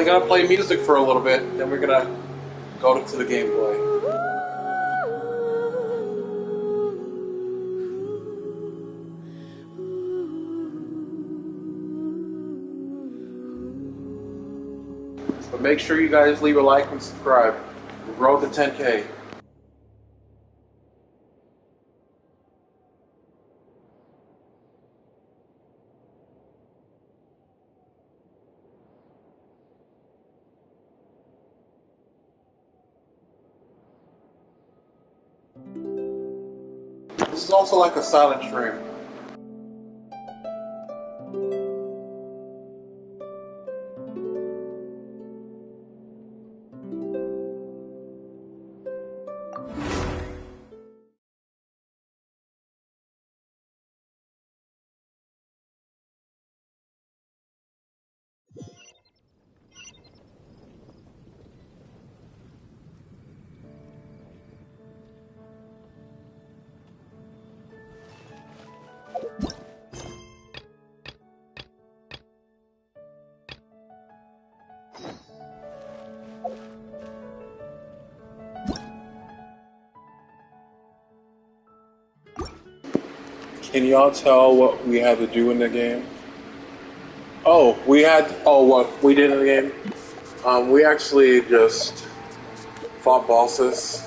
gonna play music for a little bit, then we're gonna go to the gameplay. But make sure you guys leave a like and subscribe. We'll grow to 10K. This is also like a silent stream. Can y'all tell what we had to do in the game? What we did in the game? We actually just fought bosses.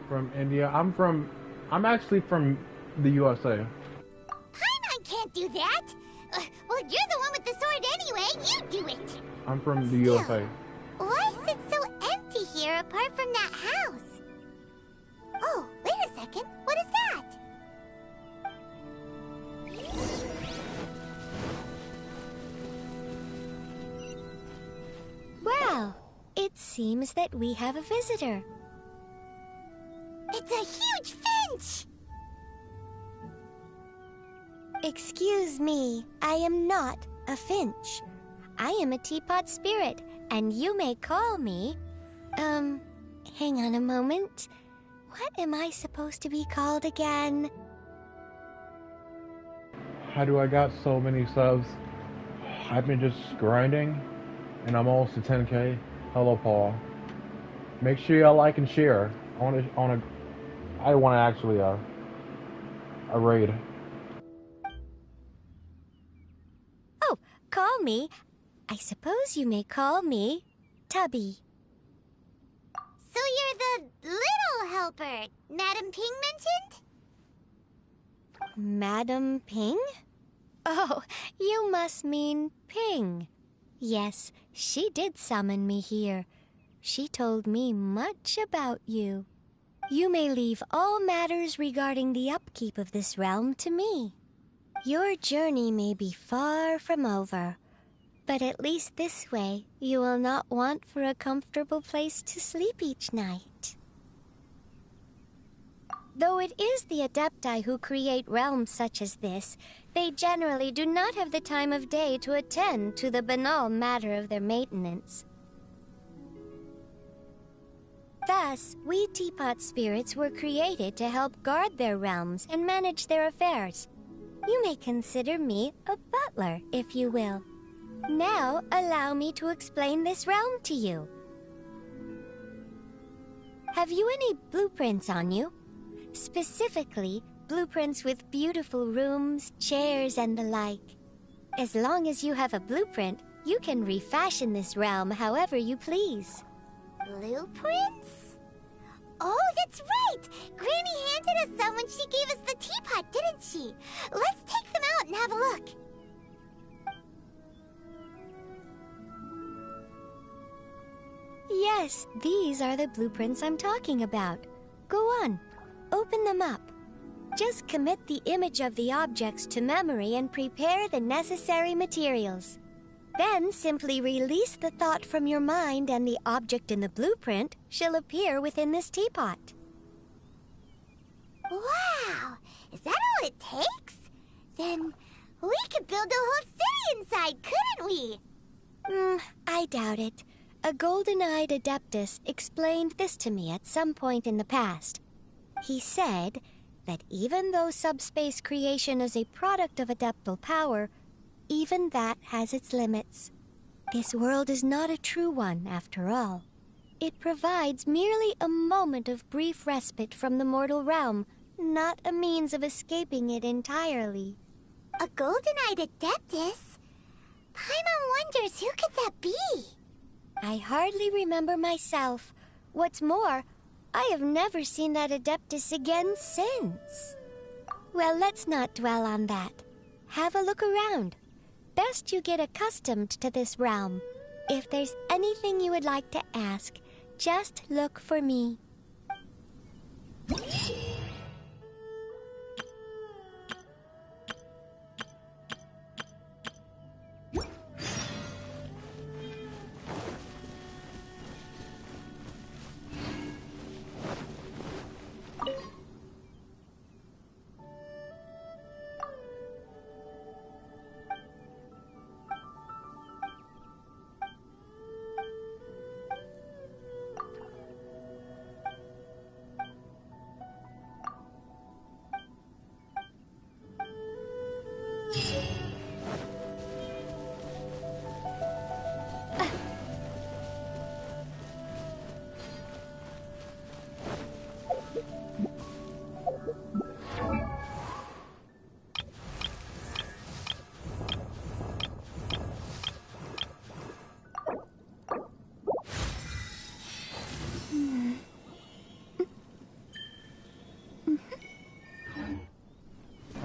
From India. I'm actually from the USA. Paimon can't do that! Well, you're the one with the sword anyway, you do it! I'm from the USA. Why is it so empty here apart from that house? Oh, wait a second, what is that? Well, it seems that we have a visitor. It's a huge finch! Excuse me, I am not a finch. I am a teapot spirit, and you may call me... hang on a moment. What am I supposed to be called again? How do I got so many subs? I've been just grinding, and I'm almost to 10K. Hello, Paul. Make sure y'all like and share. I want to actually a raid. Oh, call me. I suppose you may call me Tubby. So you're the little helper Madam Ping mentioned? Madam Ping? Oh, you must mean Ping. Yes, she did summon me here. She told me much about you. You may leave all matters regarding the upkeep of this realm to me. Your journey may be far from over, but at least this way you will not want for a comfortable place to sleep each night. Though it is the Adepti who create realms such as this, they generally do not have the time of day to attend to the banal matter of their maintenance. Thus, we teapot spirits were created to help guard their realms and manage their affairs. You may consider me a butler, if you will. Now, allow me to explain this realm to you. Have you any blueprints on you? Specifically, blueprints with beautiful rooms, chairs, and the like. As long as you have a blueprint, you can refashion this realm however you please. Blueprints? Oh, that's right! Granny handed us some when she gave us the teapot, didn't she? Let's take them out and have a look. Yes, these are the blueprints I'm talking about. Go on, open them up. Just commit the image of the objects to memory and prepare the necessary materials. Then simply release the thought from your mind and the object in the blueprint shall appear within this teapot. Wow! Is that all it takes? Then we could build a whole city inside, couldn't we? I doubt it. A golden-eyed adeptus explained this to me at some point in the past. He said that even though subspace creation is a product of adeptal power, even that has its limits. This world is not a true one, after all. It provides merely a moment of brief respite from the mortal realm, not a means of escaping it entirely. A golden-eyed adeptus? Paimon wonders who could that be? I hardly remember myself. What's more, I have never seen that adeptus again since. Well, let's not dwell on that. Have a look around. Best you get accustomed to this realm. If there's anything you would like to ask, just look for me.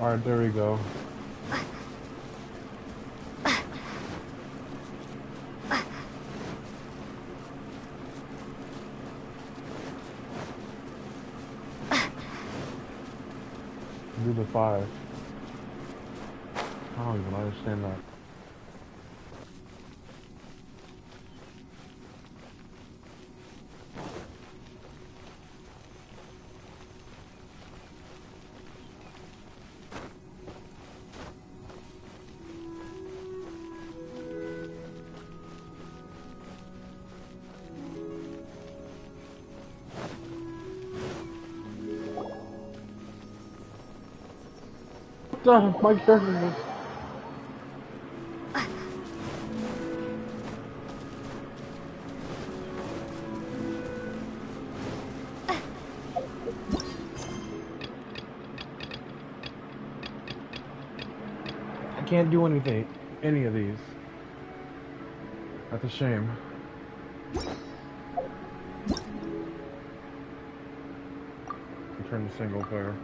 Alright, there we go. Do the 5. I don't even understand that. My character just... I can't do anything, any of these. That's a shame. Turn to single player.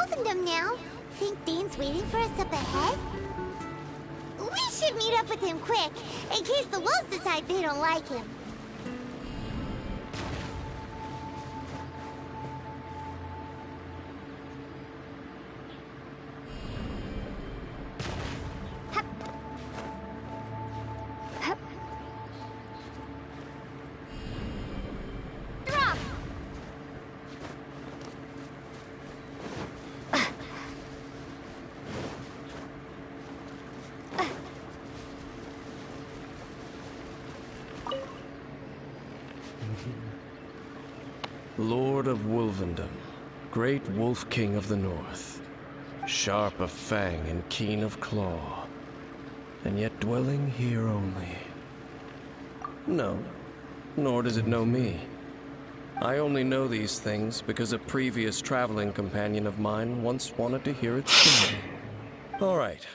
Wolfendom now. Think Dane's waiting for us up ahead? We should meet up with him quick, in case the wolves decide they don't like him. Lord of Wolvendom, great Wolf King of the North, sharp of fang and keen of claw, and yet dwelling here only. No, nor does it know me. I only know these things because a previous traveling companion of mine once wanted to hear its story. All right,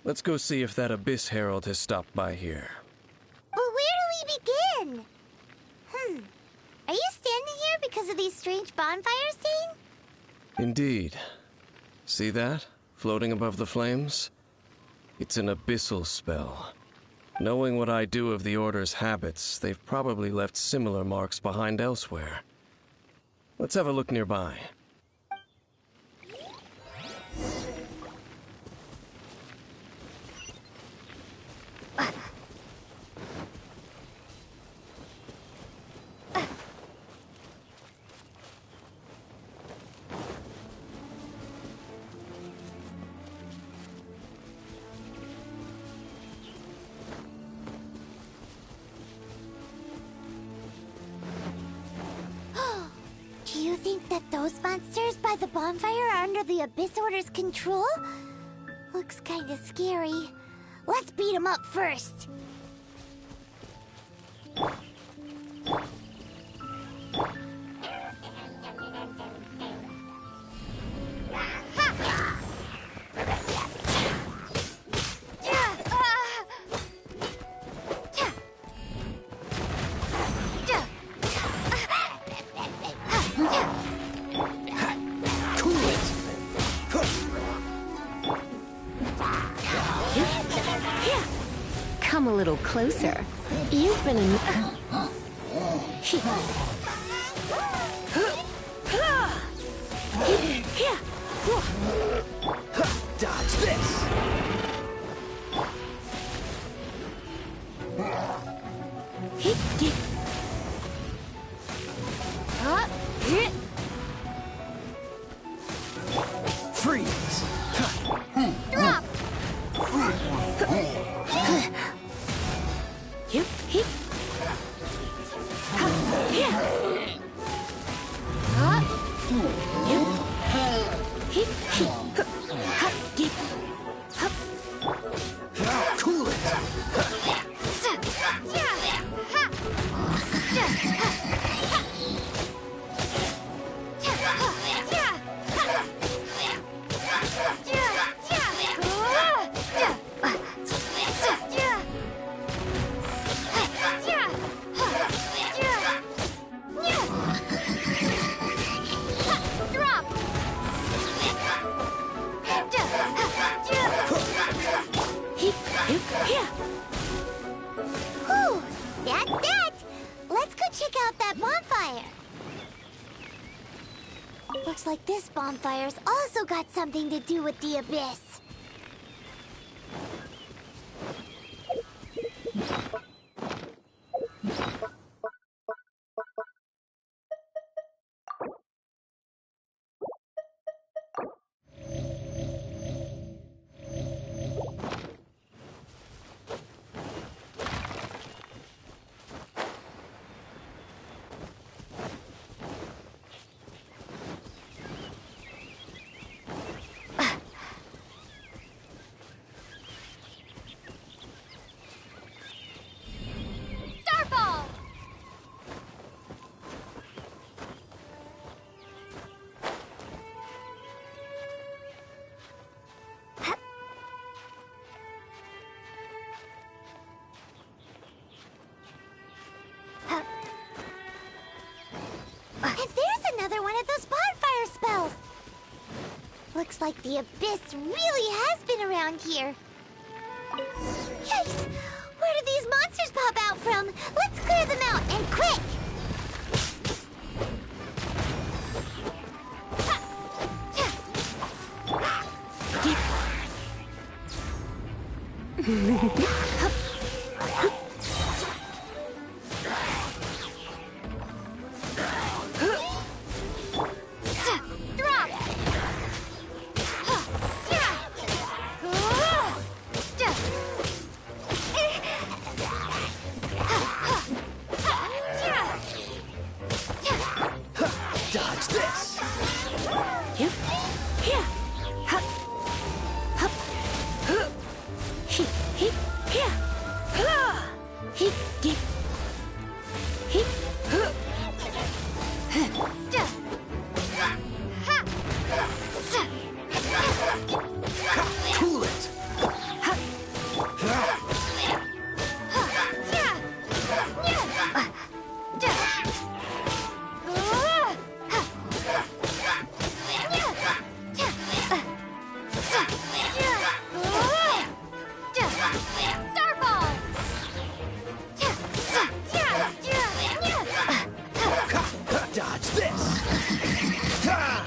let's go see if that Abyss Herald has stopped by here. But where do we begin? Are you standing here because of these strange bonfires, Dane? Indeed. See that? Floating above the flames? It's an abyssal spell. Knowing what I do of the Order's habits, they've probably left similar marks behind elsewhere. Let's have a look nearby. Do you think that those monsters by the bonfire are under the Abyss Order's control? Looks kinda scary. Let's beat them up first. Come a little closer. You've been in... Dodge this! Freeze! Drop! Cool it! Whew, that's that! Let's go check out that bonfire. Looks like this bonfire's also got something to do with the Abyss. Looks like the abyss really has been around here. Yikes! Where did these monsters pop out from? Let's clear them out, and quick! Dodge this! Cool it! Dodge this! Drop!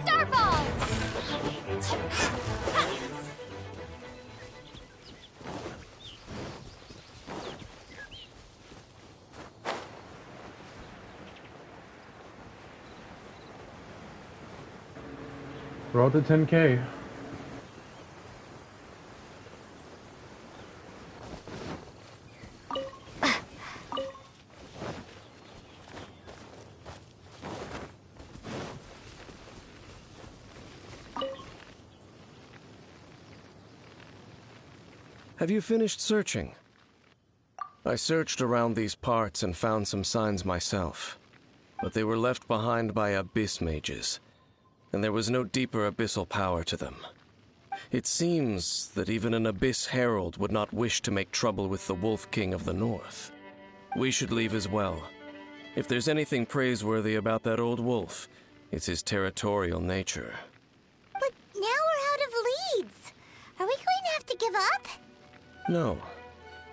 Star balls! Roll to 10K. Have you finished searching? I searched around these parts and found some signs myself, but they were left behind by abyss mages, and there was no deeper abyssal power to them. It seems that even an abyss herald would not wish to make trouble with the Wolf King of the North. We should leave as well. If there's anything praiseworthy about that old wolf, it's his territorial nature. But now we're out of leads. Are we going to have to give up? No.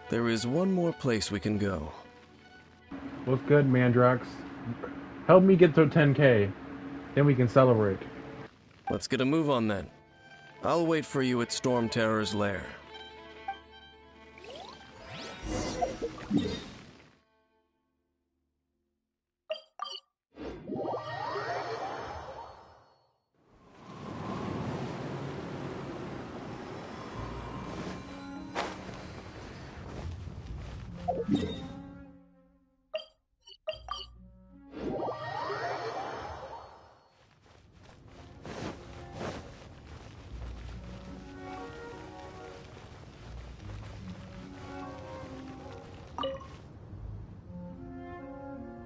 There is one more place we can go. What's good, Mandrax? Help me get to 10K. Then we can celebrate. Let's get a move on then. I'll wait for you at Storm Terror's lair.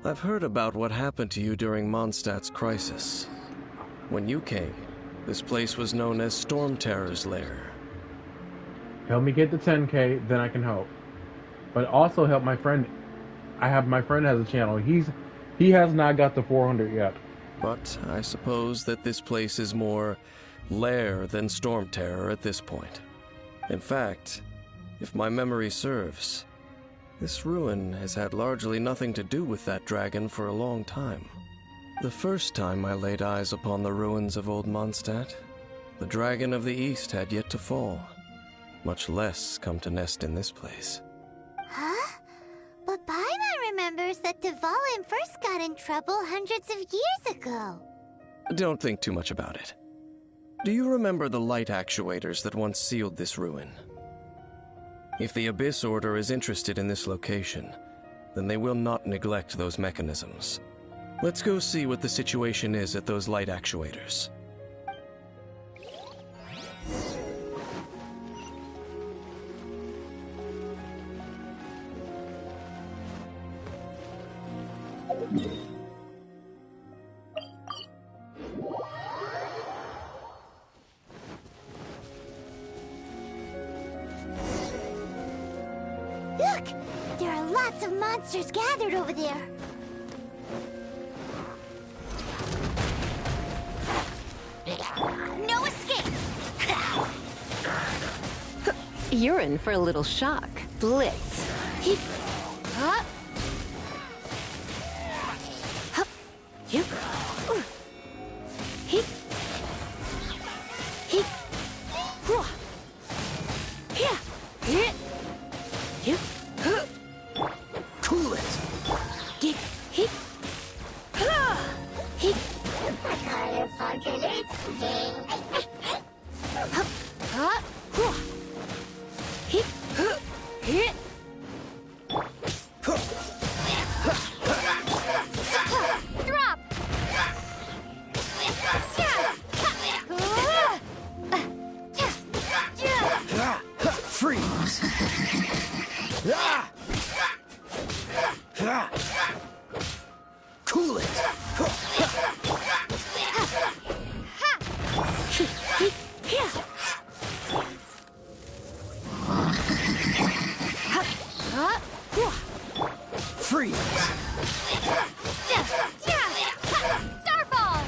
I've heard about what happened to you during Mondstadt's crisis. When you came, this place was known as Storm Terror's lair. Help me get to 10K, then I can help. But also help my friend. My friend has a channel. He has not got to 400 yet. But I suppose that this place is more lair than Storm Terror at this point. In fact, if my memory serves, this ruin has had largely nothing to do with that dragon for a long time. The first time I laid eyes upon the ruins of Old Mondstadt, the dragon of the East had yet to fall, much less come to nest in this place. Huh? But Paimon remembers that Dvalin first got in trouble hundreds of years ago. Don't think too much about it. Do you remember the light actuators that once sealed this ruin? If the Abyss Order is interested in this location, then they will not neglect those mechanisms. Let's go see what the situation is at those light actuators. back! There are lots of monsters gathered over there. No escape! You're in for a little shock. Blitz. Huh? Hup. Yep. Heep. Heep. Whoa. Yeah. Hit. Yep. Cool it. Get. Heep. Heep. Hup. Hup. Whoa. Heep. Hit. Drop! Freeze. Ah! Cool it. Freeze. Starfall!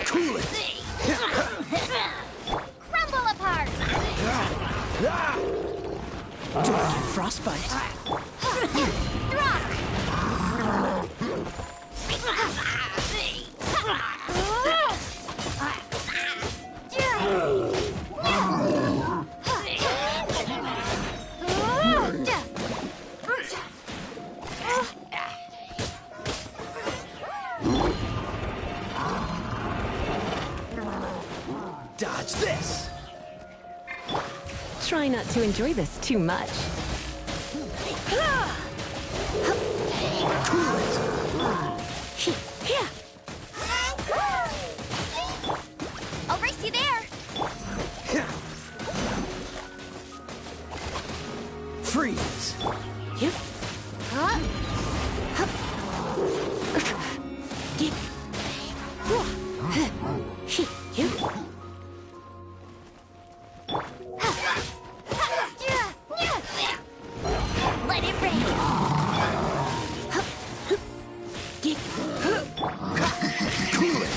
Cool it. Crumble apart! Ah! Dirty frostbite. Drop! Dodge this. Try not to enjoy this too much. Cool it. Yeah. I'll race you there! Freeze. Yep. Huh? Yep. Yep. Let it rain! Yep. Cool it.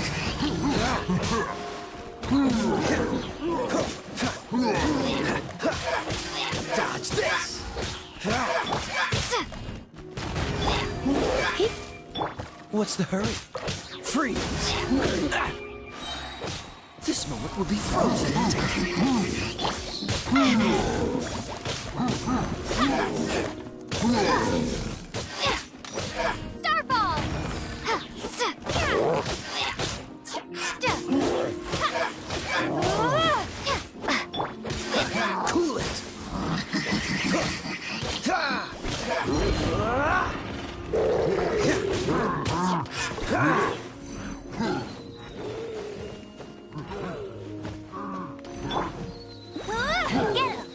Dodge this. What's the hurry? Freeze. This moment will be frozen. Starfall! Cool it. Get him!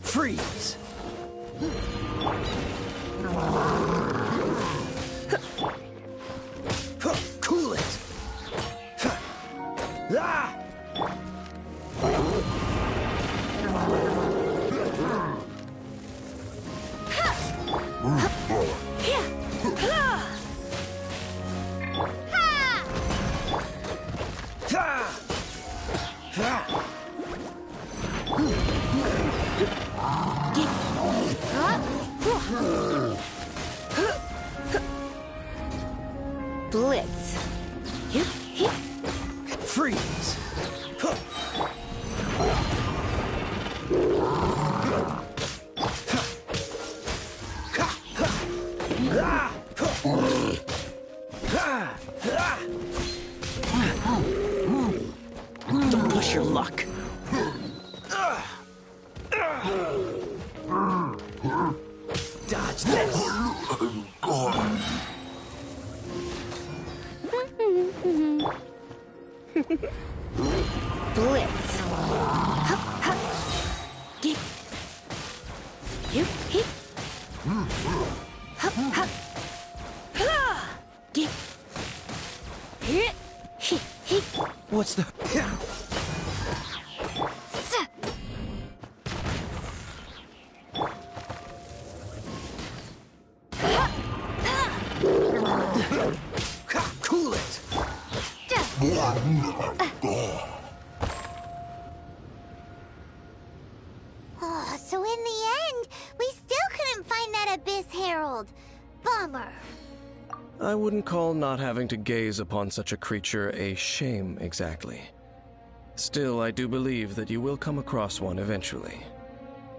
Freeze. Cool it. Ah! Blitz. Yep. Yep. Freeze. Don't push your luck. Dodge this. Blitz. Hup, hup. Get. Hup, hip. Hup, hup. Ha! Get. Hit. Hit, hit. What's the... Cool it! Oh, so in the end, we still couldn't find that Abyss Herald. Bummer. I wouldn't call not having to gaze upon such a creature a shame exactly. Still, I do believe that you will come across one eventually.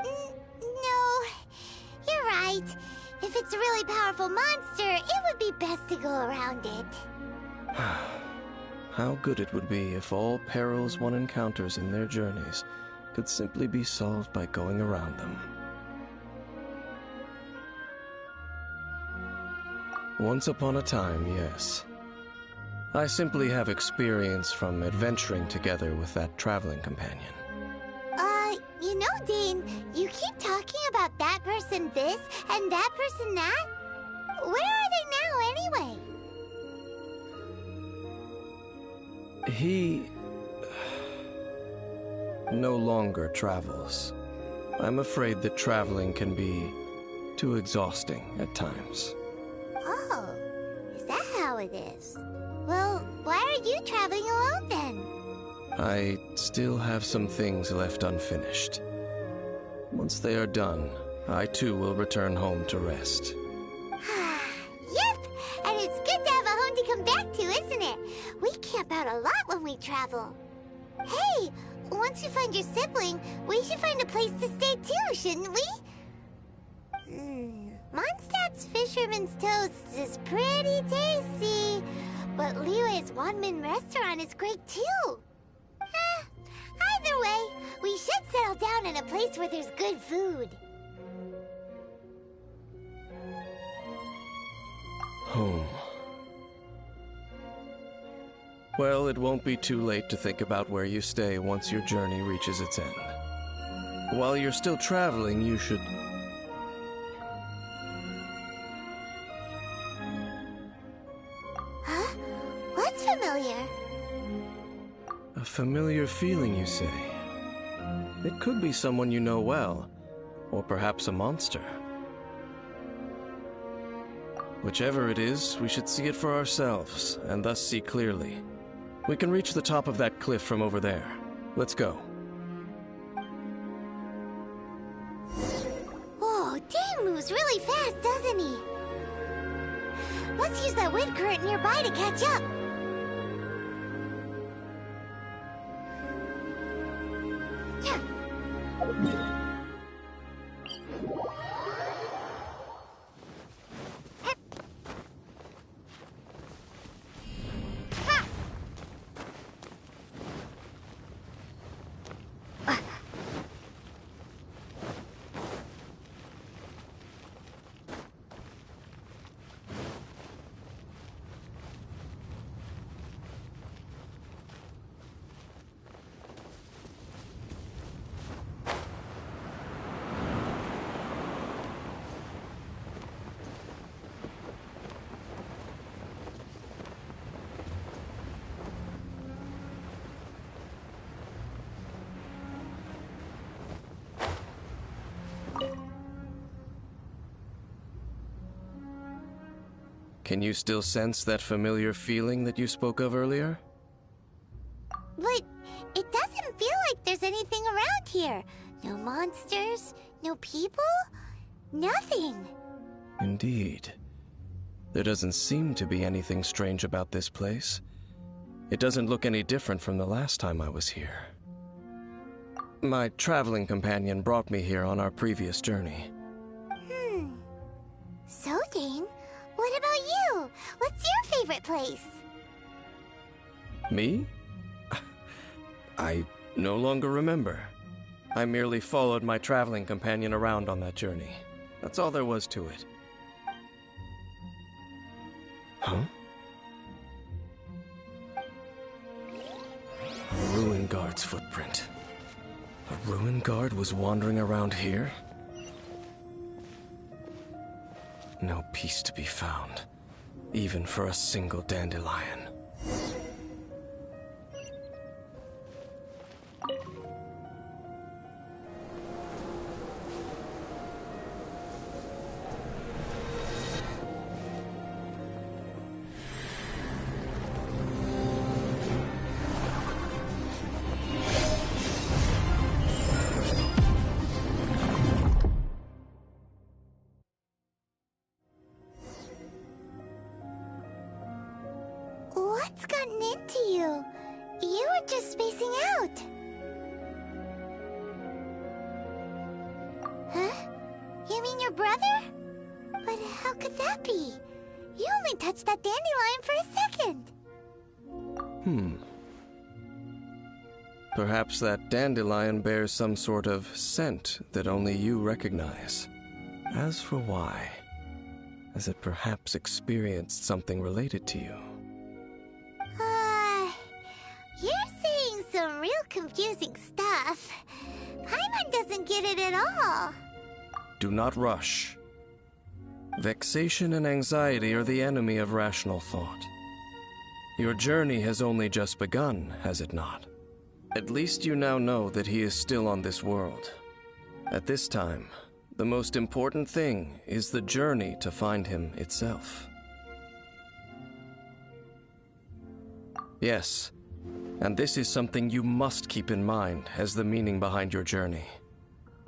No, you're right. If it's a really powerful monster, it would be best to go around it. How good it would be if all perils one encounters in their journeys could simply be solved by going around them. Once upon a time, yes. I simply have experience from adventuring together with that traveling companion. You know, Dane, you keep talking about that person this and that person that. Where are they now, anyway? He no longer travels. I'm afraid that traveling can be too exhausting at times. Oh, is that how it is? Well, why are you traveling alone then? I still have some things left unfinished. Once they are done, I too will return home to rest. Yep, and it's good to have a home to come back to, isn't it? We camp out a lot when we travel. Hey, once you find your sibling, we should find a place to stay too, shouldn't we? Mondstadt's Fisherman's Toast is pretty tasty, but Liyue's Wanmin restaurant is great too. Either way, we should settle down in a place where there's good food. Home. Well, it won't be too late to think about where you stay once your journey reaches its end. While you're still traveling, you should... Huh? What's familiar? A familiar feeling, you say? It could be someone you know well, or perhaps a monster. Whichever it is, we should see it for ourselves, and thus see clearly. We can reach the top of that cliff from over there. Let's go. Oh, Dane moves really fast, doesn't he? Let's use that wind current nearby to catch up. Can you still sense that familiar feeling that you spoke of earlier? But it doesn't feel like there's anything around here. No monsters, no people, nothing. Indeed. There doesn't seem to be anything strange about this place. It doesn't look any different from the last time I was here. My traveling companion brought me here on our previous journey. So, Dane, what about you? What's your favorite place? Me? I no longer remember. I merely followed my traveling companion around on that journey. That's all there was to it. Huh? ruin guard's footprint. A ruin guard was wandering around here? No peace to be found, even for a single dandelion. What's gotten into you? You were just spacing out. Huh? You mean your brother? But how could that be? You only touched that dandelion for a second. Perhaps that dandelion bears some sort of scent that only you recognize. As for why, has it perhaps experienced something related to you? You're saying some real confusing stuff. Paimon doesn't get it at all. Do not rush. Vexation and anxiety are the enemy of rational thought. Your journey has only just begun, has it not? At least you now know that he is still on this world. At this time, the most important thing is the journey to find him itself. Yes, and this is something you must keep in mind as the meaning behind your journey.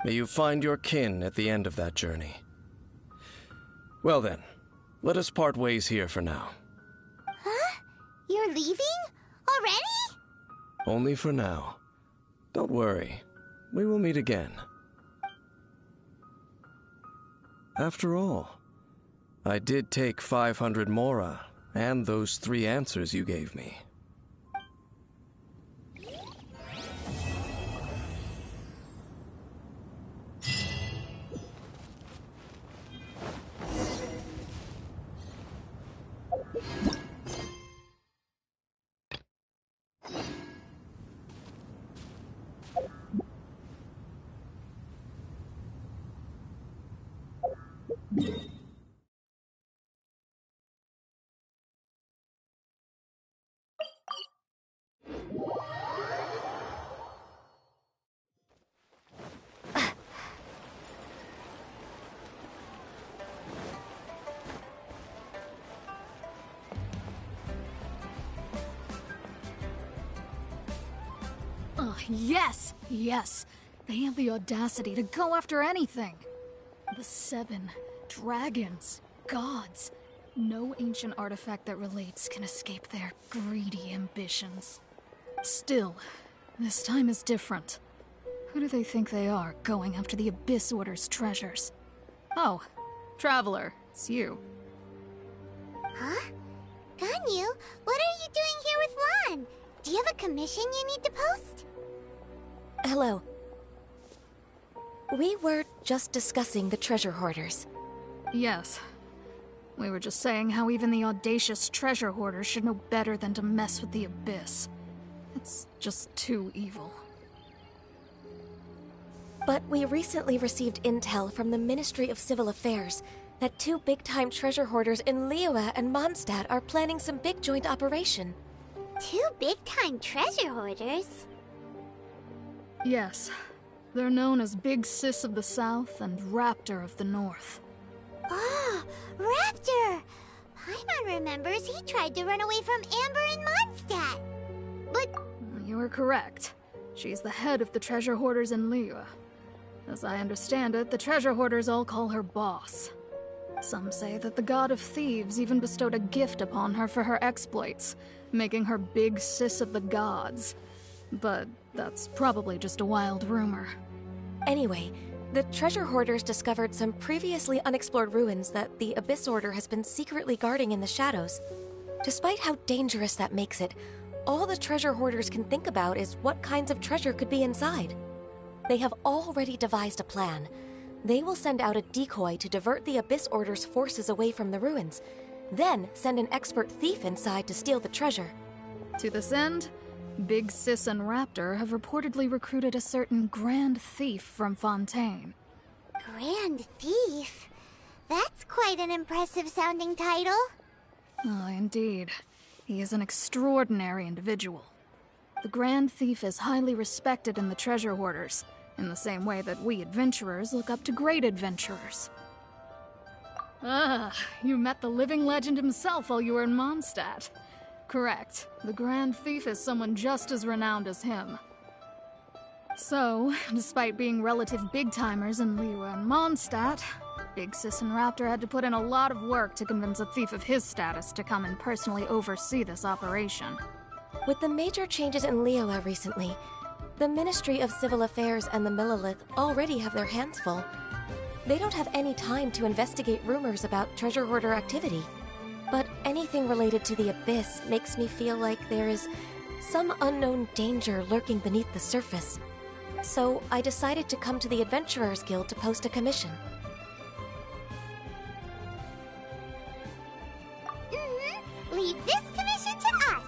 May you find your kin at the end of that journey. Well then, let us part ways here for now. Huh? You're leaving? Already? Only for now. Don't worry, we will meet again. After all, I did take 500 mora and those 3 answers you gave me. Yes! Yes! They have the audacity to go after anything! The 7 dragons, gods. No ancient artifact that relates can escape their greedy ambitions. Still, this time is different. Who do they think they are, going after the Abyss Order's treasures? Oh, Traveler, it's you. Huh? Ganyu, what are you doing here with Lan? Do you have a commission you need to post? Hello. We were just discussing the treasure hoarders. Yes. We were just saying how even the audacious treasure hoarders should know better than to mess with the Abyss. It's just too evil. But we recently received intel from the Ministry of Civil Affairs that 2 big-time treasure hoarders in Liyue and Mondstadt are planning some big joint operation. 2 big-time treasure hoarders? Yes. They're known as Big Sis of the South and Raptor of the North. Oh, Raptor! Paimon remembers he tried to run away from Amber in Mondstadt. But... You are correct. She's the head of the treasure hoarders in Liyue. As I understand it, the treasure hoarders all call her boss. Some say that the god of thieves even bestowed a gift upon her for her exploits, making her Big Sis of the gods. But that's probably just a wild rumor. Anyway, the treasure hoarders discovered some previously unexplored ruins that the Abyss Order has been secretly guarding in the shadows. Despite how dangerous that makes it, all the treasure hoarders can think about is what kinds of treasure could be inside. They have already devised a plan. They will send out a decoy to divert the Abyss Order's forces away from the ruins, then send an expert thief inside to steal the treasure. To this end, Big Sis and Raptor have reportedly recruited a certain Grand Thief from Fontaine. Grand Thief? That's quite an impressive sounding title. Oh, indeed. He is an extraordinary individual. The Grand Thief is highly respected in the treasure hoarders, in the same way that we adventurers look up to great adventurers. Ah, you met the living legend himself while you were in Mondstadt. Correct. The Grand Thief is someone just as renowned as him. So, despite being relative big-timers in Liyue and Mondstadt, Big Sis and Raptor had to put in a lot of work to convince a thief of his status to come and personally oversee this operation. With the major changes in Liyue recently, the Ministry of Civil Affairs and the Millelith already have their hands full. They don't have any time to investigate rumors about treasure hoarder activity. But anything related to the Abyss makes me feel like there is some unknown danger lurking beneath the surface. So I decided to come to the Adventurers Guild to post a commission. Leave this commission to us.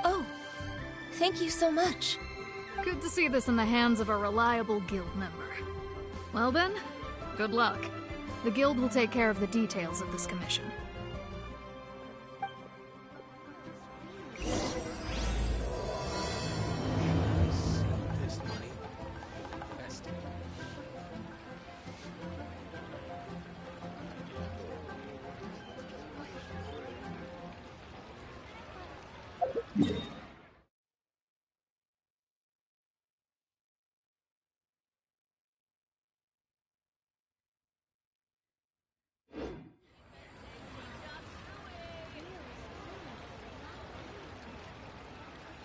Oh, thank you so much. Good to see this in the hands of a reliable guild member. Well then, good luck. The guild will take care of the details of this commission. Yeah.